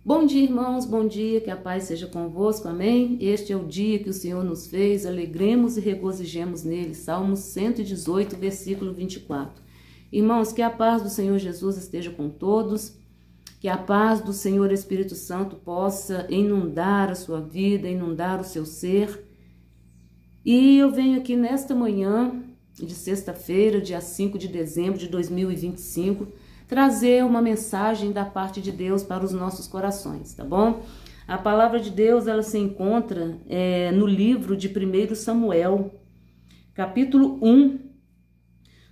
Bom dia, irmãos, bom dia, que a paz seja convosco, amém? Este é o dia que o Senhor nos fez, alegremos e regozijemos nele. Salmos 118, versículo 24. Irmãos, que a paz do Senhor Jesus esteja com todos, que a paz do Senhor Espírito Santo possa inundar a sua vida, inundar o seu ser. E eu venho aqui nesta manhã de sexta-feira, dia 5 de dezembro de 2025, trazer uma mensagem da parte de Deus para os nossos corações, tá bom? A palavra de Deus, ela se encontra no livro de 1 Samuel, capítulo 1,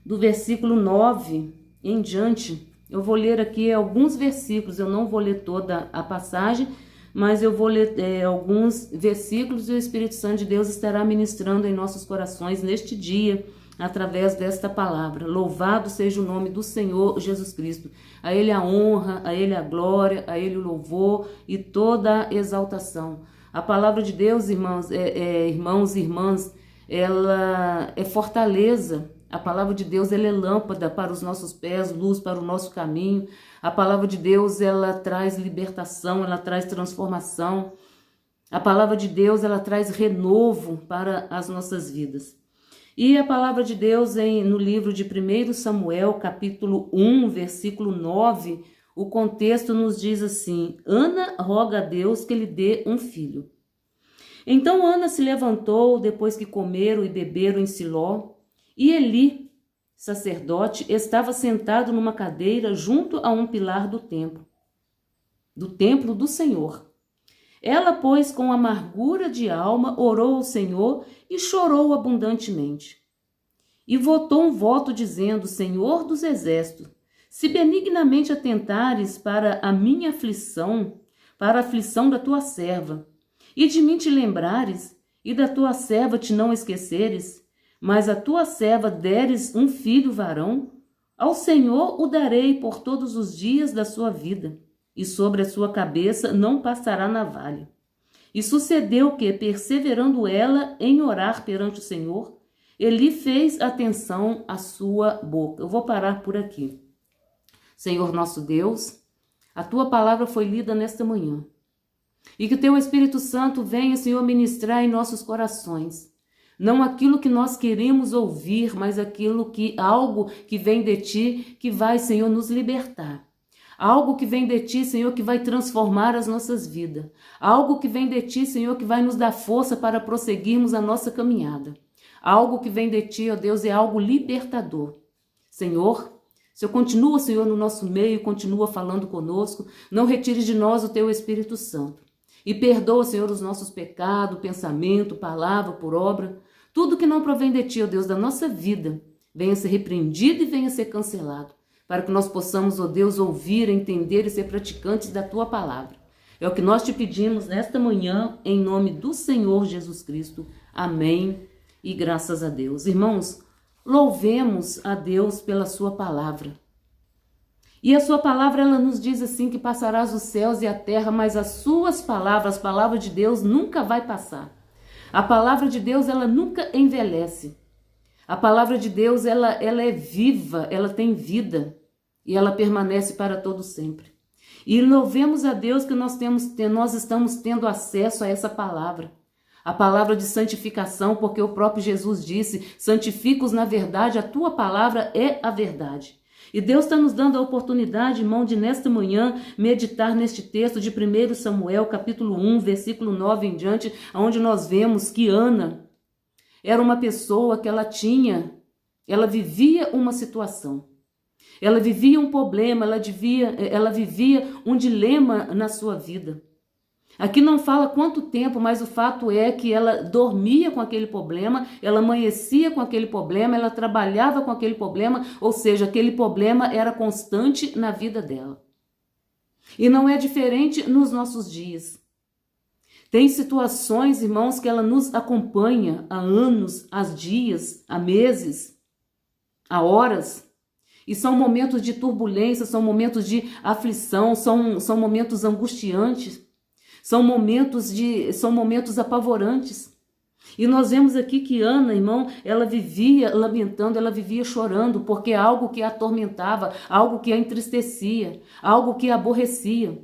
do versículo 9 em diante. Eu vou ler aqui alguns versículos, eu não vou ler toda a passagem, mas eu vou ler alguns versículos e o Espírito Santo de Deus estará ministrando em nossos corações neste dia, através desta palavra. Louvado seja o nome do Senhor Jesus Cristo. A Ele a honra, a Ele a glória, a Ele o louvor e toda a exaltação. A palavra de Deus, irmãos, irmãos e irmãs, ela é fortaleza. A palavra de Deus, ela é lâmpada para os nossos pés, luz para o nosso caminho. A palavra de Deus, ela traz libertação, ela traz transformação. A palavra de Deus, ela traz renovo para as nossas vidas. E a palavra de Deus no livro de 1 Samuel, capítulo 1, versículo 9, o contexto nos diz assim: Ana roga a Deus que lhe dê um filho. Então Ana se levantou depois que comeram e beberam em Siló, e Eli, sacerdote, estava sentado numa cadeira junto a um pilar do templo do Senhor. Ela, pois, com amargura de alma, orou ao Senhor e chorou abundantemente. E votou um voto dizendo: Senhor dos exércitos, se benignamente atentares para a minha aflição, para a aflição da tua serva, e de mim te lembrares, e da tua serva te não esqueceres, mas a tua serva deres um filho varão, ao Senhor o darei por todos os dias da sua vida, e sobre a sua cabeça não passará navalha. E sucedeu que, perseverando ela em orar perante o Senhor, Eli fez atenção à sua boca. Eu vou parar por aqui. Senhor nosso Deus, a tua palavra foi lida nesta manhã. E que o teu Espírito Santo venha, Senhor, ministrar em nossos corações. Não aquilo que nós queremos ouvir, mas algo que vem de ti, que vai, Senhor, nos libertar. Algo que vem de ti, Senhor, que vai transformar as nossas vidas. Algo que vem de ti, Senhor, que vai nos dar força para prosseguirmos a nossa caminhada. Algo que vem de ti, ó Deus, é algo libertador. Senhor, se eu continuo, Senhor, no nosso meio, continua falando conosco, não retire de nós o teu Espírito Santo. E perdoa, Senhor, os nossos pecados, pensamento, palavra, por obra. Tudo que não provém de ti, ó Deus, da nossa vida, venha ser repreendido e venha ser cancelado, para que nós possamos, ó Deus, ouvir, entender e ser praticantes da tua palavra. É o que nós te pedimos nesta manhã, em nome do Senhor Jesus Cristo. Amém e graças a Deus. Irmãos, louvemos a Deus pela sua palavra. E a sua palavra, ela nos diz assim, que passarás os céus e a terra, mas as suas palavras, a palavra de Deus nunca vai passar. A palavra de Deus, ela nunca envelhece. A palavra de Deus, ela é viva, ela tem vida e ela permanece para todo sempre. E louvemos a Deus que nós estamos tendo acesso a essa palavra. A palavra de santificação, porque o próprio Jesus disse: santifica-os na verdade, a tua palavra é a verdade. E Deus está nos dando a oportunidade, irmão, de nesta manhã meditar neste texto de 1 Samuel, capítulo 1, versículo 9 em diante, onde nós vemos que Ana era uma pessoa que ela vivia uma situação. Ela vivia um problema, ela vivia um dilema na sua vida. Aqui não fala quanto tempo, mas o fato é que ela dormia com aquele problema, ela amanhecia com aquele problema, ela trabalhava com aquele problema, ou seja, aquele problema era constante na vida dela. E não é diferente nos nossos dias. Tem situações, irmãos, que ela nos acompanha há anos, há dias, há meses, há horas. E são momentos de turbulência, são momentos de aflição, são momentos angustiantes. São momentos apavorantes. E nós vemos aqui que Ana, irmão, ela vivia lamentando, ela vivia chorando, porque algo que a atormentava, algo que a entristecia, algo que a aborrecia.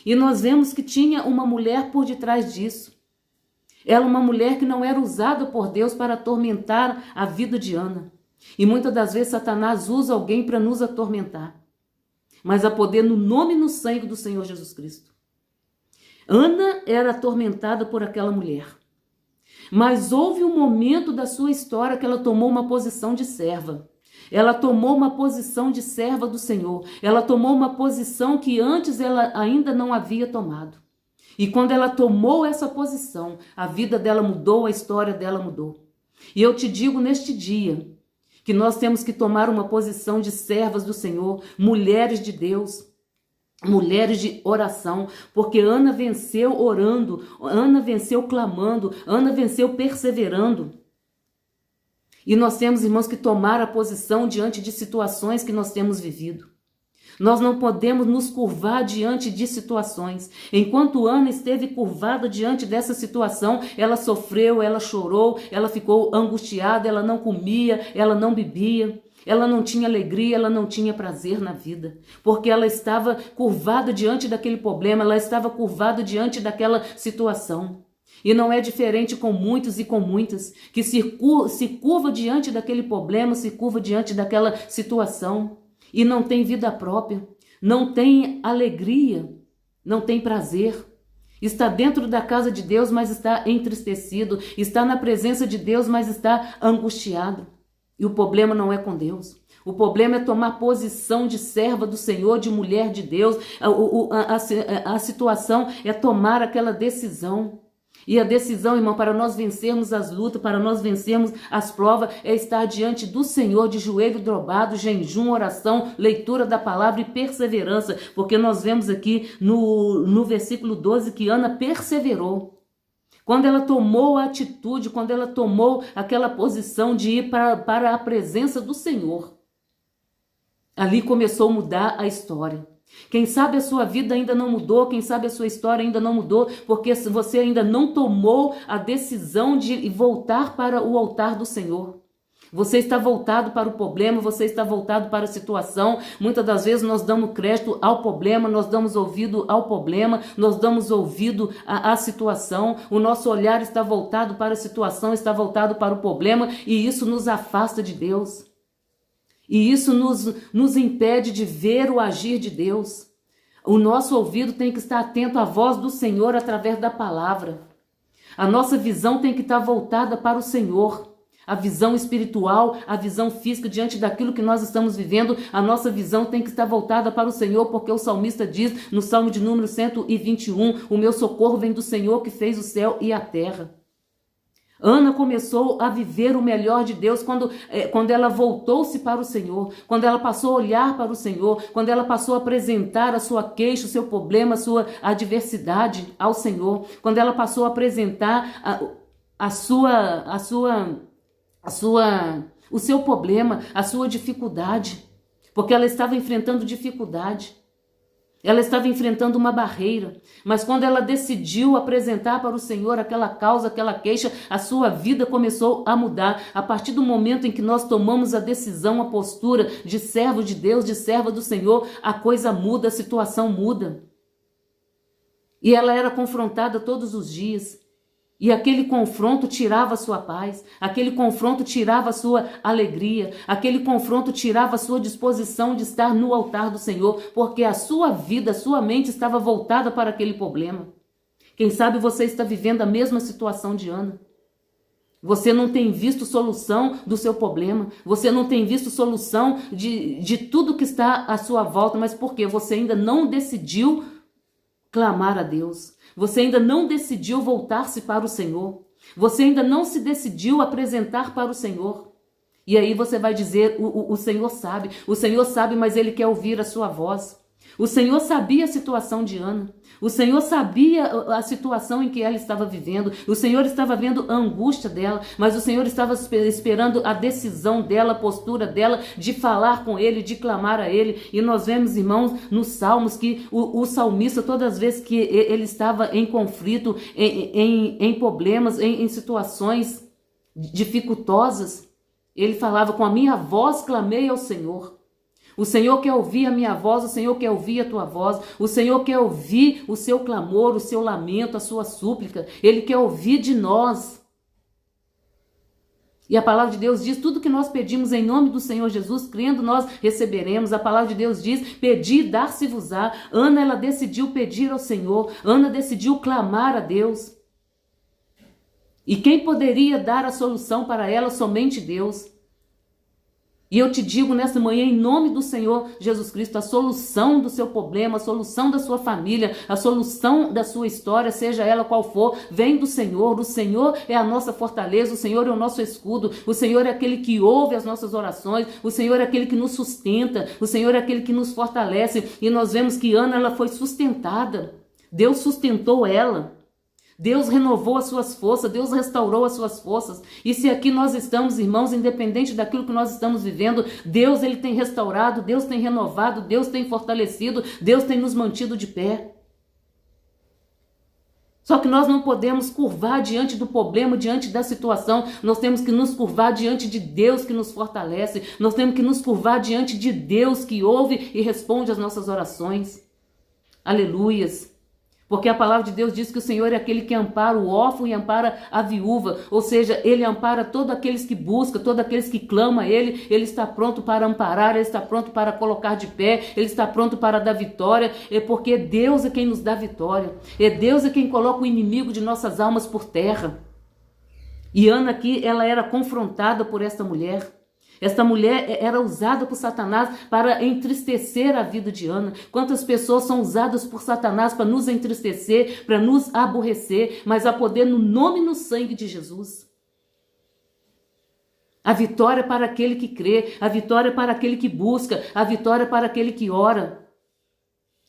E nós vemos que tinha uma mulher por detrás disso. Ela uma mulher que não era usada por Deus para atormentar a vida de Ana. E muitas das vezes Satanás usa alguém para nos atormentar. Mas há poder no nome e no sangue do Senhor Jesus Cristo. Ana era atormentada por aquela mulher. Mas houve um momento da sua história que ela tomou uma posição de serva. Ela tomou uma posição de serva do Senhor. Ela tomou uma posição que antes ela ainda não havia tomado. E quando ela tomou essa posição, a vida dela mudou, a história dela mudou. E eu te digo neste dia que nós temos que tomar uma posição de servas do Senhor, mulheres de Deus, mulheres de oração, porque Ana venceu orando, Ana venceu clamando, Ana venceu perseverando. E nós temos, irmãos, que tomar a posição diante de situações que nós temos vivido. Nós não podemos nos curvar diante de situações. Enquanto Ana esteve curvada diante dessa situação, ela sofreu, ela chorou, ela ficou angustiada, ela não comia, ela não bebia. Ela não tinha alegria, ela não tinha prazer na vida, porque ela estava curvada diante daquele problema, ela estava curvada diante daquela situação. E não é diferente com muitos e com muitas que se curva diante daquele problema, se curva diante daquela situação e não tem vida própria, não tem alegria, não tem prazer. Está dentro da casa de Deus, mas está entristecido, está na presença de Deus, mas está angustiado. E o problema não é com Deus. O problema é tomar posição de serva do Senhor, de mulher de Deus. A situação é tomar aquela decisão. E a decisão, irmão, para nós vencermos as lutas, para nós vencermos as provas, é estar diante do Senhor de joelho dobrado, jejum, oração, leitura da palavra e perseverança. Porque nós vemos aqui no versículo 12 que Ana perseverou. Quando ela tomou a atitude, quando ela tomou aquela posição de ir para a presença do Senhor, ali começou a mudar a história. Quem sabe a sua vida ainda não mudou, quem sabe a sua história ainda não mudou, porque você ainda não tomou a decisão de voltar para o altar do Senhor. Você está voltado para o problema, você está voltado para a situação. Muitas das vezes nós damos crédito ao problema, nós damos ouvido ao problema, nós damos ouvido à situação. O nosso olhar está voltado para a situação, está voltado para o problema e isso nos afasta de Deus. E isso nos impede de ver o agir de Deus. O nosso ouvido tem que estar atento à voz do Senhor através da palavra. A nossa visão tem que estar voltada para o Senhor. A visão espiritual, a visão física diante daquilo que nós estamos vivendo, a nossa visão tem que estar voltada para o Senhor, porque o salmista diz no Salmo de número 121, o meu socorro vem do Senhor que fez o céu e a terra. Ana começou a viver o melhor de Deus quando ela voltou-se para o Senhor, quando ela passou a olhar para o Senhor, quando ela passou a apresentar a sua queixa, o seu problema, a sua adversidade ao Senhor, quando ela passou a apresentar o seu problema, a sua dificuldade, porque ela estava enfrentando dificuldade. Ela estava enfrentando uma barreira, mas quando ela decidiu apresentar para o Senhor aquela causa, aquela queixa, a sua vida começou a mudar. A partir do momento em que nós tomamos a decisão, a postura de servo de Deus, de serva do Senhor, a coisa muda, a situação muda. E ela era confrontada todos os dias. E aquele confronto tirava a sua paz, aquele confronto tirava a sua alegria, aquele confronto tirava a sua disposição de estar no altar do Senhor, porque a sua vida, a sua mente estava voltada para aquele problema. Quem sabe você está vivendo a mesma situação de Ana. Você não tem visto solução do seu problema, você não tem visto solução de tudo que está à sua volta, mas por quê? Você ainda não decidiu clamar a Deus. Você ainda não decidiu voltar-se para o Senhor. Você ainda não se decidiu apresentar para o Senhor. E aí você vai dizer, o Senhor sabe, mas Ele quer ouvir a sua voz. O Senhor sabia a situação de Ana. O Senhor sabia a situação em que ela estava vivendo. O Senhor estava vendo a angústia dela, mas o Senhor estava esperando a decisão dela, a postura dela de falar com Ele, de clamar a Ele. E nós vemos, irmãos, nos Salmos que o salmista, todas as vezes que ele estava em conflito, em problemas, em situações dificultosas, ele falava, com a minha voz clamei ao Senhor. O Senhor quer ouvir a minha voz, o Senhor quer ouvir a tua voz, o Senhor quer ouvir o seu clamor, o seu lamento, a sua súplica. Ele quer ouvir de nós. E a palavra de Deus diz, tudo que nós pedimos em nome do Senhor Jesus, crendo nós receberemos. A palavra de Deus diz, pedi, dar-se-vos-á. Ana, ela decidiu pedir ao Senhor. Ana decidiu clamar a Deus. E quem poderia dar a solução para ela? Somente Deus. E eu te digo nessa manhã, em nome do Senhor Jesus Cristo, a solução do seu problema, a solução da sua família, a solução da sua história, seja ela qual for, vem do Senhor. O Senhor é a nossa fortaleza, o Senhor é o nosso escudo, o Senhor é aquele que ouve as nossas orações, o Senhor é aquele que nos sustenta, o Senhor é aquele que nos fortalece. E nós vemos que Ana, ela foi sustentada. Deus sustentou ela. Deus renovou as suas forças, Deus restaurou as suas forças. E se aqui nós estamos, irmãos, independente daquilo que nós estamos vivendo, Deus, ele tem restaurado, Deus tem renovado, Deus tem fortalecido, Deus tem nos mantido de pé. Só que nós não podemos curvar diante do problema, diante da situação. Nós temos que nos curvar diante de Deus que nos fortalece. Nós temos que nos curvar diante de Deus que ouve e responde às nossas orações. Aleluias. Porque a palavra de Deus diz que o Senhor é aquele que ampara o órfão e ampara a viúva. Ou seja, ele ampara todos aqueles que buscam, todos aqueles que clamam a ele. Ele está pronto para amparar, ele está pronto para colocar de pé, ele está pronto para dar vitória. É porque Deus é quem nos dá vitória. É Deus é quem coloca o inimigo de nossas almas por terra. E Ana aqui, ela era confrontada por esta mulher. Esta mulher era usada por Satanás para entristecer a vida de Ana. Quantas pessoas são usadas por Satanás para nos entristecer, para nos aborrecer, mas há poder no nome e no sangue de Jesus. A vitória para aquele que crê, a vitória para aquele que busca, a vitória para aquele que ora,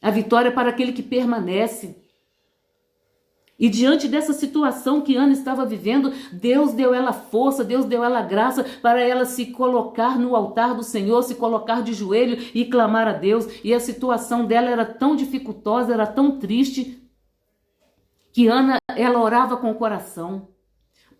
a vitória para aquele que permanece. E diante dessa situação que Ana estava vivendo, Deus deu ela força, Deus deu ela graça para ela se colocar no altar do Senhor, se colocar de joelho e clamar a Deus. E a situação dela era tão dificultosa, era tão triste, que Ana, ela orava com o coração.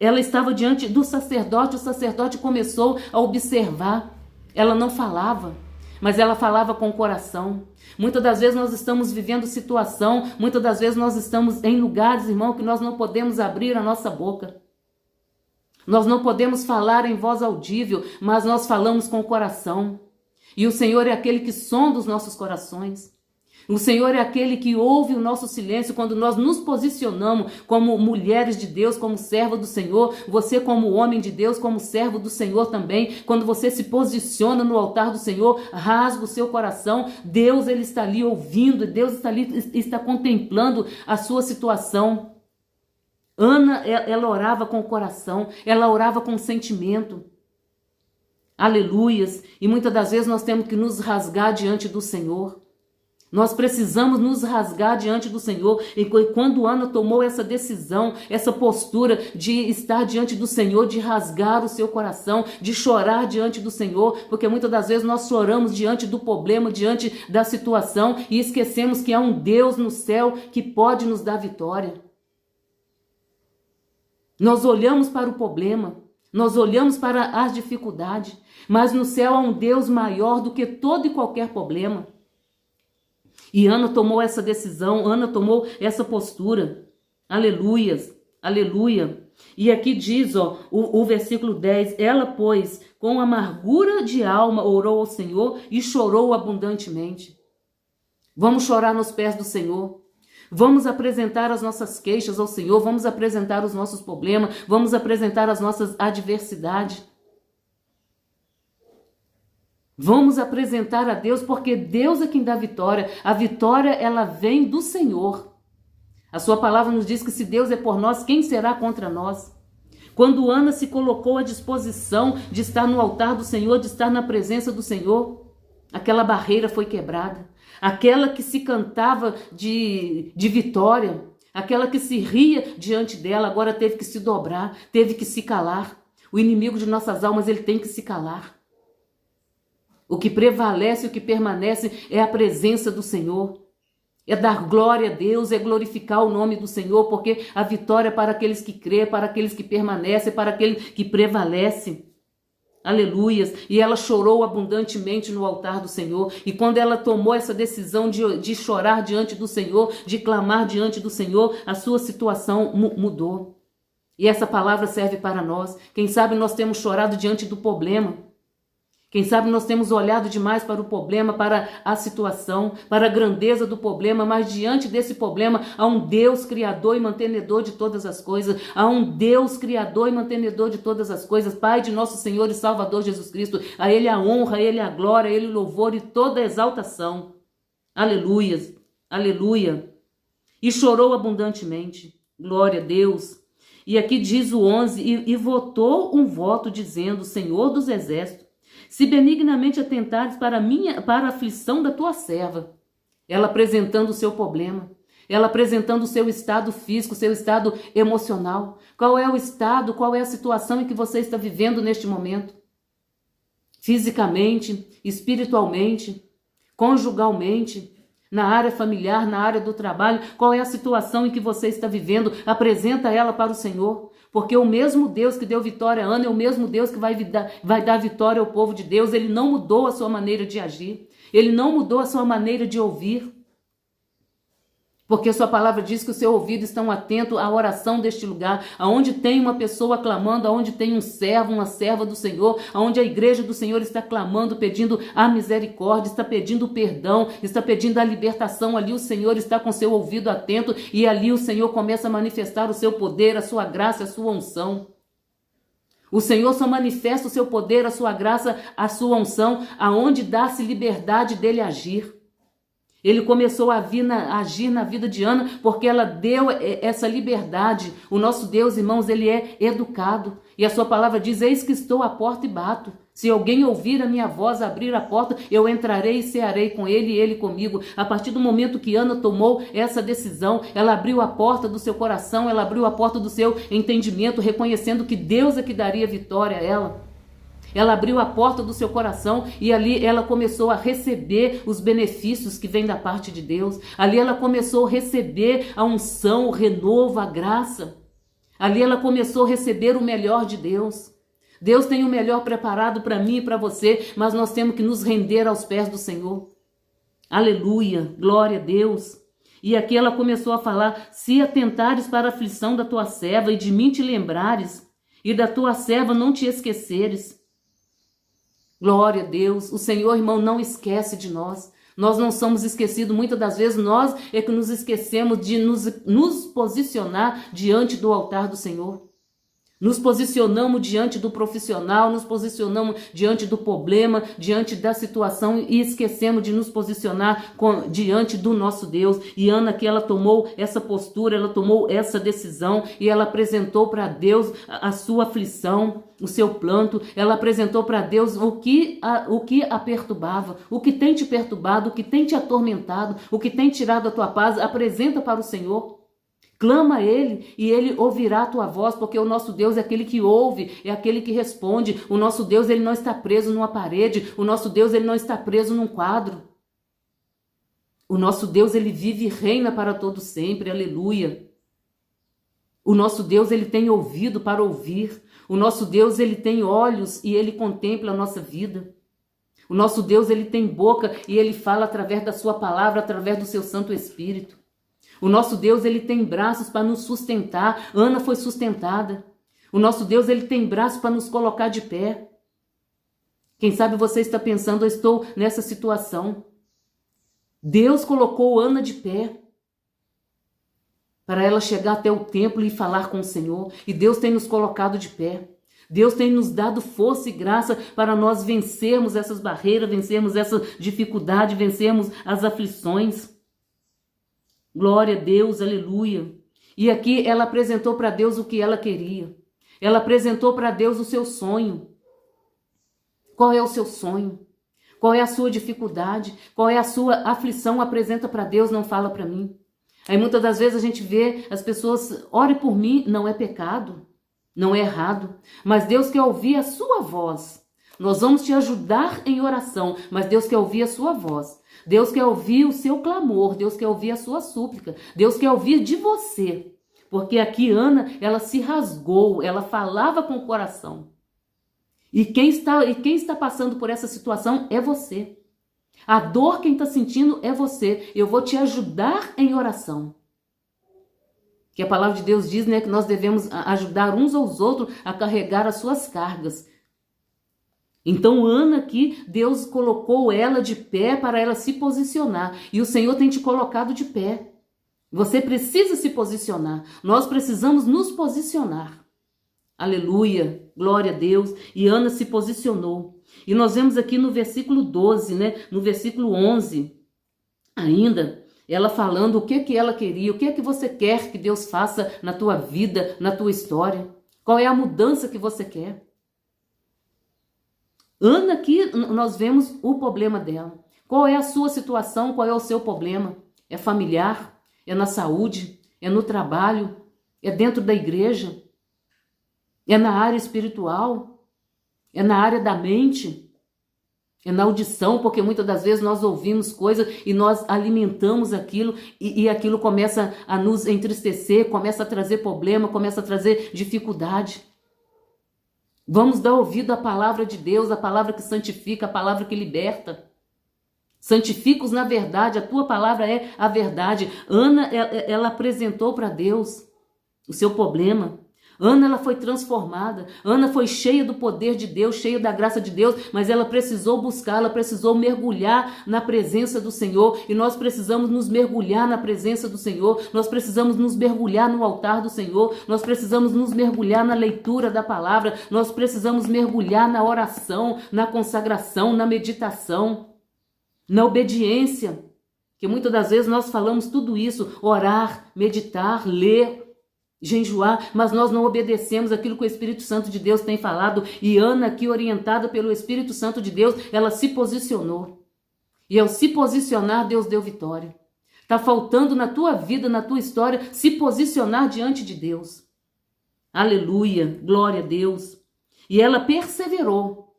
Ela estava diante do sacerdote, o sacerdote começou a observar. Ela não falava, mas ela falava com o coração. Muitas das vezes nós estamos vivendo situação, muitas das vezes nós estamos em lugares, irmão, que nós não podemos abrir a nossa boca. Nós não podemos falar em voz audível, mas nós falamos com o coração. E o Senhor é aquele que sonda os nossos corações. O Senhor é aquele que ouve o nosso silêncio quando nós nos posicionamos como mulheres de Deus, como serva do Senhor. Você como homem de Deus, como servo do Senhor também. Quando você se posiciona no altar do Senhor, rasga o seu coração. Deus, ele está ali ouvindo. Deus está ali, está contemplando a sua situação. Ana, ela orava com o coração. Ela orava com sentimento. Aleluias. E muitas das vezes nós temos que nos rasgar diante do Senhor. Nós precisamos nos rasgar diante do Senhor. E quando Ana tomou essa decisão, essa postura de estar diante do Senhor, de rasgar o seu coração, de chorar diante do Senhor, porque muitas das vezes nós choramos diante do problema, diante da situação e esquecemos que há um Deus no céu que pode nos dar vitória. Nós olhamos para o problema, nós olhamos para as dificuldades, mas no céu há um Deus maior do que todo e qualquer problema. E Ana tomou essa decisão, Ana tomou essa postura. Aleluias, aleluia. E aqui diz, ó, o versículo 10, ela, pois, com amargura de alma orou ao Senhor e chorou abundantemente. Vamos chorar nos pés do Senhor. Vamos apresentar as nossas queixas ao Senhor, vamos apresentar os nossos problemas, vamos apresentar as nossas adversidades. Vamos apresentar a Deus, porque Deus é quem dá vitória. A vitória, ela vem do Senhor. A sua palavra nos diz que se Deus é por nós, quem será contra nós? Quando Ana se colocou à disposição de estar no altar do Senhor, de estar na presença do Senhor, aquela barreira foi quebrada. Aquela que se cantava de vitória, aquela que se ria diante dela, agora teve que se dobrar, teve que se calar. O inimigo de nossas almas, ele tem que se calar. O que prevalece, o que permanece é a presença do Senhor. É dar glória a Deus, é glorificar o nome do Senhor, porque a vitória é para aqueles que crê, para aqueles que permanecem, para aquele que prevalece. Aleluias. E ela chorou abundantemente no altar do Senhor. E quando ela tomou essa decisão de chorar diante do Senhor, de clamar diante do Senhor, a sua situação mudou. E essa palavra serve para nós. Quem sabe nós temos chorado diante do problema. Quem sabe nós temos olhado demais para o problema, para a situação, para a grandeza do problema, mas diante desse problema há um Deus criador e mantenedor de todas as coisas. Há um Deus criador e mantenedor de todas as coisas, Pai de nosso Senhor e Salvador Jesus Cristo. A Ele a honra, a Ele a glória, a Ele o louvor e toda a exaltação. Aleluias, aleluia. E chorou abundantemente. Glória a Deus. E aqui diz o 11, e votou um voto dizendo, Senhor dos exércitos, se benignamente atentares para a aflição da tua serva. Ela apresentando o seu problema, ela apresentando o seu estado físico, o seu estado emocional. Qual é o estado, qual é a situação em que você está vivendo neste momento? Fisicamente, espiritualmente, conjugalmente, na área familiar, na área do trabalho, qual é a situação em que você está vivendo? Apresenta ela para o Senhor. Porque o mesmo Deus que deu vitória a Ana é o mesmo Deus que vai dar vitória ao povo de Deus. Ele não mudou a sua maneira de agir. Ele não mudou a sua maneira de ouvir. Porque sua palavra diz que o seu ouvido está atento à oração deste lugar. Aonde tem uma pessoa clamando, aonde tem um servo, uma serva do Senhor, aonde a igreja do Senhor está clamando, pedindo a misericórdia, está pedindo perdão, está pedindo a libertação. Ali o Senhor está com seu ouvido atento e ali o Senhor começa a manifestar o seu poder, a sua graça, a sua unção. O Senhor só manifesta o seu poder, a sua graça, a sua unção, aonde dá-se liberdade dele agir. Ele começou a agir na vida de Ana porque ela deu essa liberdade. O nosso Deus, irmãos, ele é educado. E a sua palavra diz, eis que estou à porta e bato. Se alguém ouvir a minha voz, abrir a porta, eu entrarei e cearei com ele e ele comigo. A partir do momento que Ana tomou essa decisão, ela abriu a porta do seu coração, ela abriu a porta do seu entendimento, reconhecendo que Deus é que daria vitória a ela. Ela abriu a porta do seu coração e ali ela começou a receber os benefícios que vêm da parte de Deus. Ali ela começou a receber a unção, o renovo, a graça. Ali ela começou a receber o melhor de Deus. Deus tem o melhor preparado para mim e para você, mas nós temos que nos render aos pés do Senhor. Aleluia, glória a Deus. E aqui ela começou a falar, se atentares para a aflição da tua serva e de mim te lembrares, e da tua serva não te esqueceres. Glória a Deus, o Senhor, irmão, não esquece de nós. Nós não somos esquecidos, muitas das vezes nós é que nos esquecemos de nos posicionar diante do altar do Senhor. Nos posicionamos diante do profissional, nos posicionamos diante do problema, diante da situação e esquecemos de nos posicionar diante do nosso Deus. E Ana aqui ela tomou essa postura, ela tomou essa decisão e ela apresentou para Deus a sua aflição, o seu planto. Ela apresentou para Deus o que a perturbava, o que tem te perturbado, o que tem te atormentado, o que tem tirado a tua paz. Apresenta para o Senhor. Clama a Ele e Ele ouvirá a tua voz, porque o nosso Deus é aquele que ouve, é aquele que responde. O nosso Deus, Ele não está preso numa parede. O nosso Deus, Ele não está preso num quadro. O nosso Deus, Ele vive e reina para todo sempre. Aleluia. O nosso Deus, Ele tem ouvido para ouvir. O nosso Deus, Ele tem olhos e Ele contempla a nossa vida. O nosso Deus, Ele tem boca e Ele fala através da sua palavra, através do seu Santo Espírito. O nosso Deus, Ele tem braços para nos sustentar. Ana foi sustentada. O nosso Deus, Ele tem braços para nos colocar de pé. Quem sabe você está pensando, eu estou nessa situação. Deus colocou Ana de pé para ela chegar até o templo e falar com o Senhor. E Deus tem nos colocado de pé. Deus tem nos dado força e graça para nós vencermos essas barreiras, vencermos essa dificuldade, vencermos as aflições. Glória a Deus, aleluia. E aqui ela apresentou para Deus o que ela queria. Ela apresentou para Deus o seu sonho. Qual é o seu sonho? Qual é a sua dificuldade? Qual é a sua aflição? Apresenta para Deus, não fala para mim. Aí muitas das vezes a gente vê as pessoas, ore por mim, não é pecado, não é errado. Mas Deus quer ouvir a sua voz. Nós vamos te ajudar em oração, mas Deus quer ouvir a sua voz. Deus quer ouvir o seu clamor, Deus quer ouvir a sua súplica, Deus quer ouvir de você. Porque aqui Ana, ela se rasgou, ela falava com o coração. E quem está passando por essa situação é você. A dor quem está sentindo é você. Eu vou te ajudar em oração. Que a palavra de Deus diz, né, que nós devemos ajudar uns aos outros a carregar as suas cargas. Então Ana aqui, Deus colocou ela de pé para ela se posicionar. E o Senhor tem te colocado de pé. Você precisa se posicionar. Nós precisamos nos posicionar. Aleluia, glória a Deus. E Ana se posicionou. E nós vemos aqui no versículo 12, né? No versículo 11, ainda, ela falando o que ela queria, o que você quer que Deus faça na tua vida, na tua história. Qual é a mudança que você quer? Ana aqui, nós vemos o problema dela. Qual é a sua situação, qual é o seu problema? É familiar? É na saúde? É no trabalho? É dentro da igreja? É na área espiritual? É na área da mente? É na audição, porque muitas das vezes nós ouvimos coisas e nós alimentamos aquilo e aquilo começa a nos entristecer, começa a trazer problema, começa a trazer dificuldade. Vamos dar ouvido à palavra de Deus, a palavra que santifica, a palavra que liberta. Santifica-os na verdade, a tua palavra é a verdade. Ana, ela apresentou para Deus o seu problema. Ana, ela foi transformada. Ana foi cheia do poder de Deus, cheia da graça de Deus, mas ela precisou buscar, ela precisou mergulhar na presença do Senhor. E nós precisamos nos mergulhar na presença do Senhor. Nós precisamos nos mergulhar no altar do Senhor. Nós precisamos nos mergulhar na leitura da palavra. Nós precisamos mergulhar na oração, na consagração, na meditação, na obediência. Que muitas das vezes nós falamos tudo isso, orar, meditar, ler, jejuar, mas nós não obedecemos aquilo que o Espírito Santo de Deus tem falado. E Ana, aqui orientada pelo Espírito Santo de Deus, ela se posicionou. E ao se posicionar, Deus deu vitória. Está faltando na tua vida, na tua história, se posicionar diante de Deus. Aleluia, glória a Deus. E ela perseverou.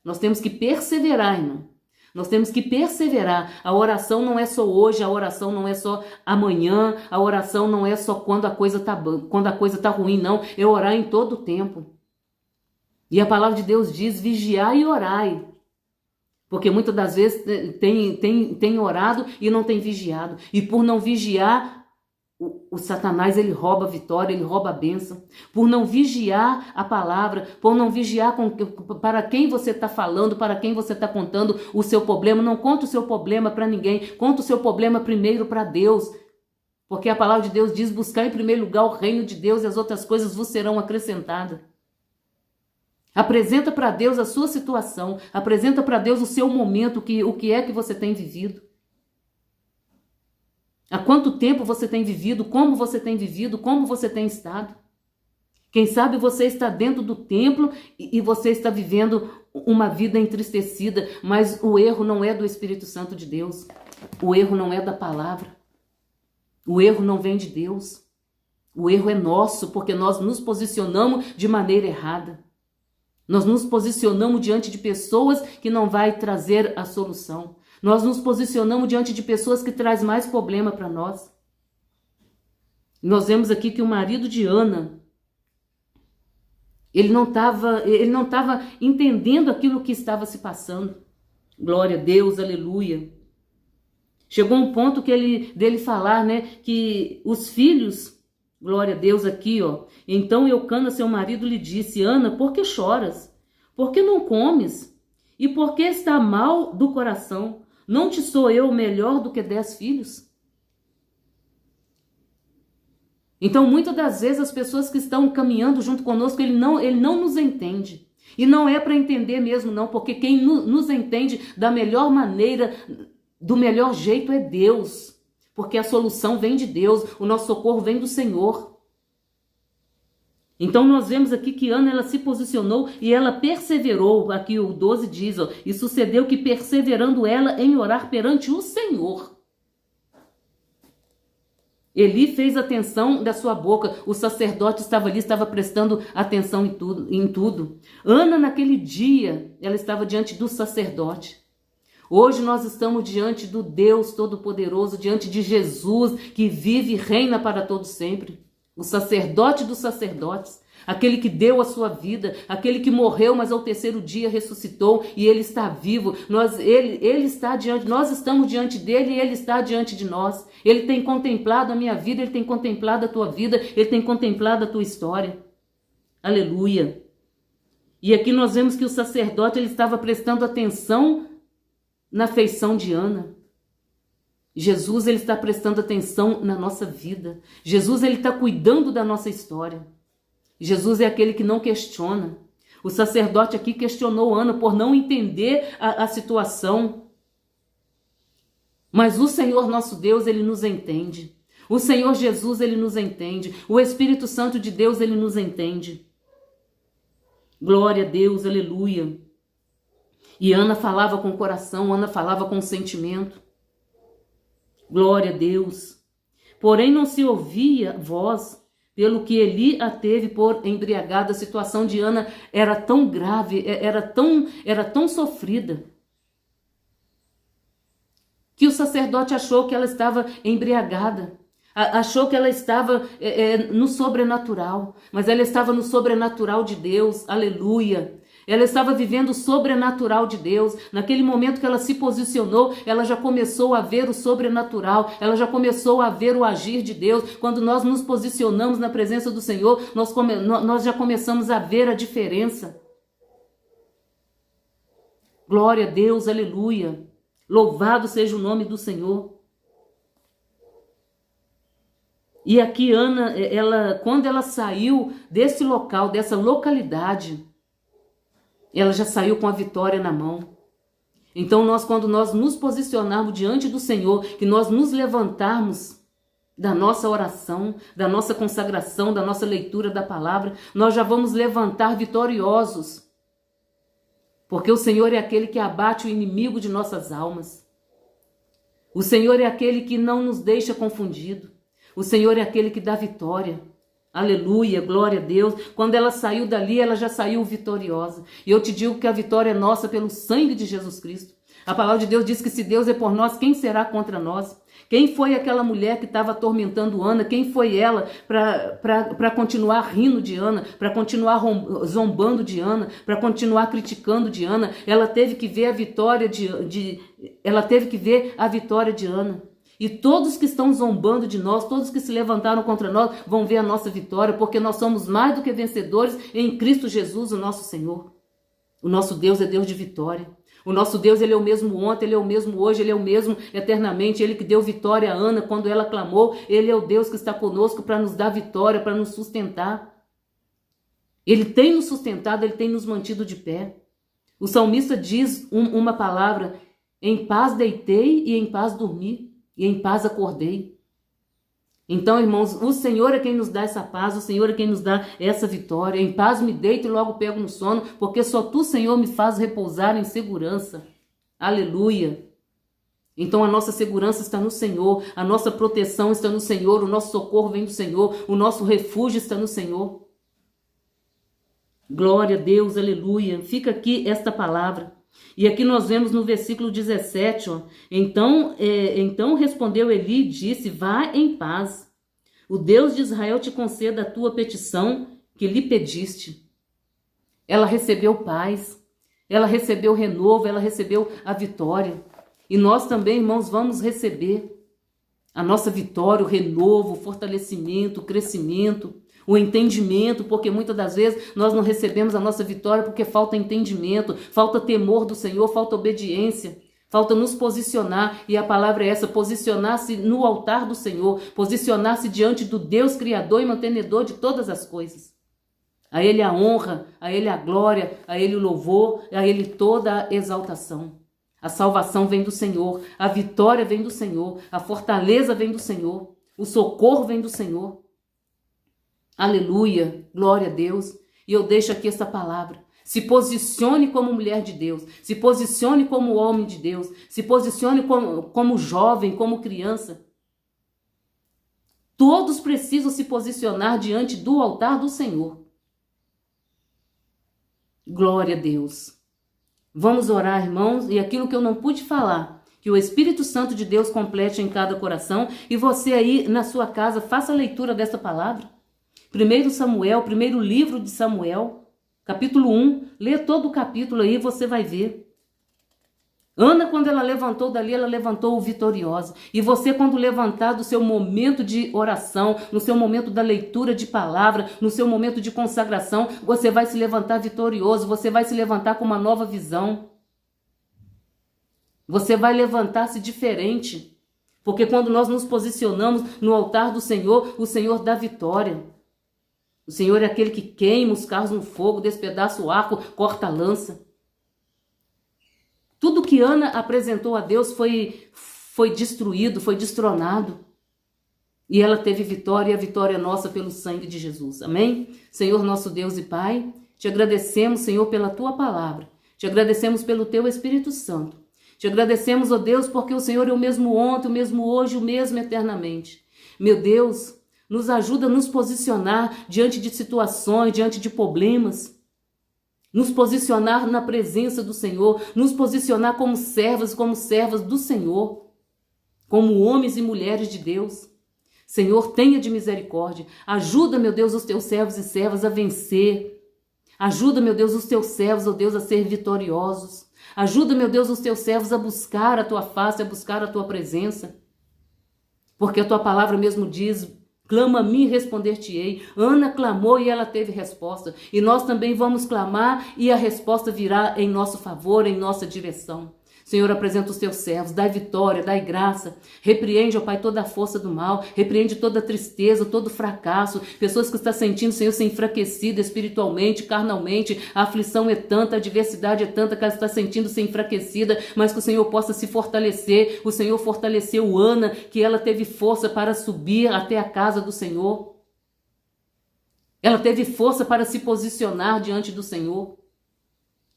Nós temos que perseverar, irmão. Nós temos que perseverar. A oração não é só hoje, a oração não é só amanhã, a oração não é só quando a coisa tá ruim, não. É orar em todo o tempo. E a palavra de Deus diz: vigiai e orai. Porque muitas das vezes tem orado e não tem vigiado. E por não vigiar, o Satanás, ele rouba a vitória, ele rouba a bênção. Por não vigiar a palavra, por não vigiar para quem você está falando, para quem você está contando o seu problema. Não conta o seu problema para ninguém, conta o seu problema primeiro para Deus. Porque a palavra de Deus diz: buscar em primeiro lugar o reino de Deus e as outras coisas vos serão acrescentadas. Apresenta para Deus a sua situação, apresenta para Deus o seu momento, o que é que você tem vivido. Há quanto tempo você tem vivido, como você tem vivido, como você tem estado. Quem sabe você está dentro do templo e você está vivendo uma vida entristecida, mas o erro não é do Espírito Santo de Deus. O erro não é da palavra. O erro não vem de Deus. O erro é nosso, porque nós nos posicionamos de maneira errada. Nós nos posicionamos diante de pessoas que não vai trazer a solução. Nós nos posicionamos diante de pessoas que trazem mais problema para nós. Nós vemos aqui que o marido de Ana, ele não estava entendendo aquilo que estava se passando. Glória a Deus, aleluia. Chegou um ponto dele falar, né, que os filhos, glória a Deus aqui, ó. Então Eucana, seu marido, lhe disse: Ana, por que choras? Por que não comes? E por que está mal do coração? Não te sou eu melhor do que 10 filhos? Então, muitas das vezes, as pessoas que estão caminhando junto conosco, ele não nos entende. E não é para entender mesmo, não, porque quem nos entende da melhor maneira, do melhor jeito é Deus. Porque a solução vem de Deus, o nosso socorro vem do Senhor. Então nós vemos aqui que Ana, ela se posicionou e ela perseverou. Aqui o 12 diz, ó, e sucedeu que perseverando ela em orar perante o Senhor, Eli fez atenção da sua boca. O sacerdote estava ali, estava prestando atenção em tudo. Ana, naquele dia, ela estava diante do sacerdote. Hoje nós estamos diante do Deus Todo-Poderoso, diante de Jesus, que vive e reina para todo sempre. O sacerdote dos sacerdotes, aquele que deu a sua vida, aquele que morreu, mas ao terceiro dia ressuscitou e ele está vivo. Ele está diante, nós estamos diante dele e ele está diante de nós. Ele tem contemplado a minha vida, ele tem contemplado a tua vida, ele tem contemplado a tua história. Aleluia. E aqui nós vemos que o sacerdote ele estava prestando atenção na feição de Ana. Jesus ele está prestando atenção na nossa vida. Jesus ele está cuidando da nossa história. Jesus é aquele que não questiona. O sacerdote aqui questionou Ana por não entender a situação. Mas o Senhor nosso Deus, ele nos entende. O Senhor Jesus, ele nos entende. O Espírito Santo de Deus, ele nos entende. Glória a Deus, aleluia. E Ana falava com o coração, Ana falava com o sentimento. Glória a Deus. Porém não se ouvia voz, pelo que Eli a teve por embriagada. A situação de Ana era tão grave, era tão sofrida, que o sacerdote achou que ela estava embriagada. Achou que ela estava no sobrenatural, mas ela estava no sobrenatural de Deus, aleluia. Ela estava vivendo o sobrenatural de Deus. Naquele momento que ela se posicionou, ela já começou a ver o sobrenatural, ela já começou a ver o agir de Deus. Quando nós nos posicionamos na presença do Senhor, nós já começamos a ver a diferença. Glória a Deus, aleluia. Louvado seja o nome do Senhor. E aqui Ana, quando ela saiu desse local, dessa localidade, ela já saiu com a vitória na mão. Então quando nós nos posicionarmos diante do Senhor, que nós nos levantarmos da nossa oração, da nossa consagração, da nossa leitura da palavra, nós já vamos levantar vitoriosos. Porque o Senhor é aquele que abate o inimigo de nossas almas. O Senhor é aquele que não nos deixa confundido. O Senhor é aquele que dá vitória. Aleluia, glória a Deus. Quando ela saiu dali, ela já saiu vitoriosa. E eu te digo que a vitória é nossa pelo sangue de Jesus Cristo. A palavra de Deus diz que se Deus é por nós, quem será contra nós? Quem foi aquela mulher que estava atormentando Ana? Quem foi ela para continuar rindo de Ana, para continuar zombando de Ana, para continuar criticando de Ana? Ela teve que ver a vitória ela teve que ver a vitória de Ana. E todos que estão zombando de nós, todos que se levantaram contra nós, vão ver a nossa vitória, porque nós somos mais do que vencedores em Cristo Jesus, o nosso Senhor. O nosso Deus é Deus de vitória. O nosso Deus, ele é o mesmo ontem, ele é o mesmo hoje, ele é o mesmo eternamente. Ele que deu vitória a Ana quando ela clamou, ele é o Deus que está conosco para nos dar vitória, para nos sustentar. Ele tem nos sustentado, ele tem nos mantido de pé. O salmista diz uma palavra: em paz deitei e em paz dormi, e em paz acordei. Então, irmãos, o Senhor é quem nos dá essa paz, o Senhor é quem nos dá essa vitória. Em paz me deito e logo pego no sono, porque só tu, Senhor, me faz repousar em segurança. Aleluia. Então a nossa segurança está no Senhor, a nossa proteção está no Senhor, o nosso socorro vem do Senhor, o nosso refúgio está no Senhor. Glória a Deus, aleluia. Fica aqui esta palavra. E aqui nós vemos no versículo 17, ó, então respondeu Eli e disse: vá em paz, o Deus de Israel te conceda a tua petição que lhe pediste. Ela recebeu paz, ela recebeu renovo, ela recebeu a vitória. E nós também, irmãos, vamos receber a nossa vitória, o renovo, o fortalecimento, o crescimento, o entendimento, porque muitas das vezes nós não recebemos a nossa vitória porque falta entendimento, falta temor do Senhor, falta obediência, falta nos posicionar. E a palavra é essa: posicionar-se no altar do Senhor, posicionar-se diante do Deus Criador e mantenedor de todas as coisas. A Ele a honra, a Ele a glória, a Ele o louvor, a Ele toda a exaltação. A salvação vem do Senhor, a vitória vem do Senhor, a fortaleza vem do Senhor, o socorro vem do Senhor. Aleluia, glória a Deus. E eu deixo aqui essa palavra: se posicione como mulher de Deus, se posicione como homem de Deus, se posicione como jovem, como criança. Todos precisam se posicionar diante do altar do Senhor. Glória a Deus. Vamos orar, irmãos, e aquilo que eu não pude falar, que o Espírito Santo de Deus complete em cada coração, e você aí na sua casa faça a leitura dessa palavra. 1 Samuel, primeiro livro de Samuel, capítulo 1, lê todo o capítulo aí, você vai ver. Ana, quando ela levantou dali, ela levantou vitoriosa. E você, quando levantar do seu momento de oração, no seu momento da leitura de palavra, no seu momento de consagração, você vai se levantar vitorioso, você vai se levantar com uma nova visão. Você vai levantar-se diferente. Porque quando nós nos posicionamos no altar do Senhor, o Senhor dá vitória. O Senhor é aquele que queima os carros no fogo, despedaça o arco, corta a lança. Tudo que Ana apresentou a Deus foi destruído, foi destronado. E ela teve vitória, e a vitória é nossa pelo sangue de Jesus. Amém? Senhor nosso Deus e Pai, te agradecemos, Senhor, pela tua palavra. Te agradecemos pelo teu Espírito Santo. Te agradecemos, ó Deus, porque o Senhor é o mesmo ontem, o mesmo hoje, o mesmo eternamente. Meu Deus, nos ajuda a nos posicionar diante de situações, diante de problemas. Nos posicionar na presença do Senhor, nos posicionar como servas, como servas do Senhor, como homens e mulheres de Deus. Senhor, tenha de misericórdia. Ajuda, meu Deus, os teus servos e servas a vencer. Ajuda, meu Deus, os teus servos, ó Deus, a ser vitoriosos. Ajuda, meu Deus, os teus servos a buscar a tua face, a buscar a tua presença. Porque a tua palavra mesmo diz: clama a mim e responder-te-ei. Ana clamou e ela teve resposta. E nós também vamos clamar e a resposta virá em nosso favor, em nossa direção. Senhor, apresenta os teus servos, dai vitória, dai graça. Repreende, ó Pai, toda a força do mal. Repreende toda a tristeza, todo fracasso. Pessoas que estão sentindo, Senhor, se enfraquecida espiritualmente, carnalmente. A aflição é tanta, a adversidade é tanta que ela está sentindo se enfraquecida, mas que o Senhor possa se fortalecer. O Senhor fortaleceu Ana, que ela teve força para subir até a casa do Senhor. Ela teve força para se posicionar diante do Senhor.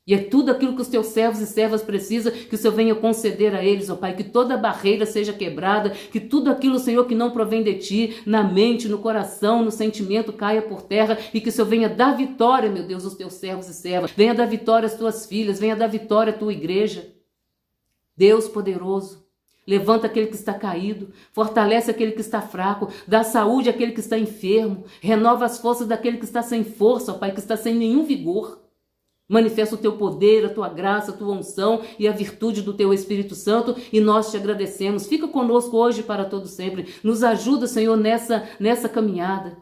E é tudo aquilo que os teus servos e servas precisam, que o Senhor venha conceder a eles, ó Pai, que toda barreira seja quebrada, que tudo aquilo, Senhor, que não provém de Ti, na mente, no coração, no sentimento, caia por terra, e que o Senhor venha dar vitória, meu Deus, aos teus servos e servas, venha dar vitória às tuas filhas, venha dar vitória à tua igreja. Deus poderoso, levanta aquele que está caído, fortalece aquele que está fraco, dá saúde àquele que está enfermo, renova as forças daquele que está sem força, ó Pai, que está sem nenhum vigor. Manifesta o teu poder, a tua graça, a tua unção e a virtude do teu Espírito Santo, e nós te agradecemos. Fica conosco hoje para todo sempre. Nos ajuda, Senhor, nessa caminhada.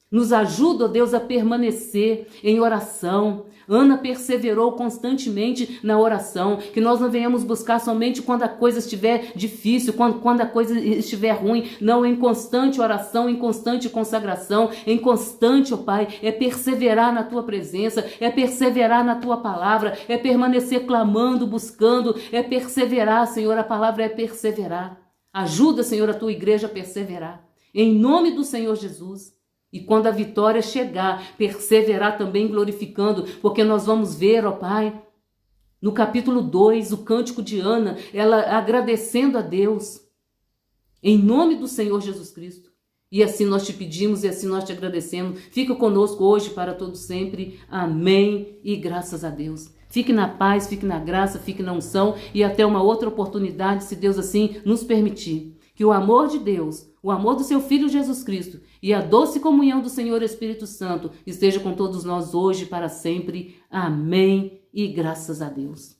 Nos ajuda, ó Deus, a permanecer em oração. Ana perseverou constantemente na oração, que nós não venhamos buscar somente quando a coisa estiver difícil, quando a coisa estiver ruim, não, em constante oração, em constante consagração, em constante, ó Pai, é perseverar na tua presença, é perseverar na tua palavra, é permanecer clamando, buscando, é perseverar, Senhor, a palavra é perseverar. Ajuda, Senhor, a tua igreja a perseverar, em nome do Senhor Jesus. E quando a vitória chegar, perseverar também glorificando, porque nós vamos ver, ó Pai, no capítulo 2, o cântico de Ana, ela agradecendo a Deus, em nome do Senhor Jesus Cristo. E assim nós te pedimos e assim nós te agradecemos. Fica conosco hoje para todo sempre. Amém e graças a Deus. Fique na paz, fique na graça, fique na unção e até uma outra oportunidade, se Deus assim nos permitir. Que o amor de Deus, o amor do seu Filho Jesus Cristo e a doce comunhão do Senhor Espírito Santo esteja com todos nós hoje e para sempre. Amém e graças a Deus.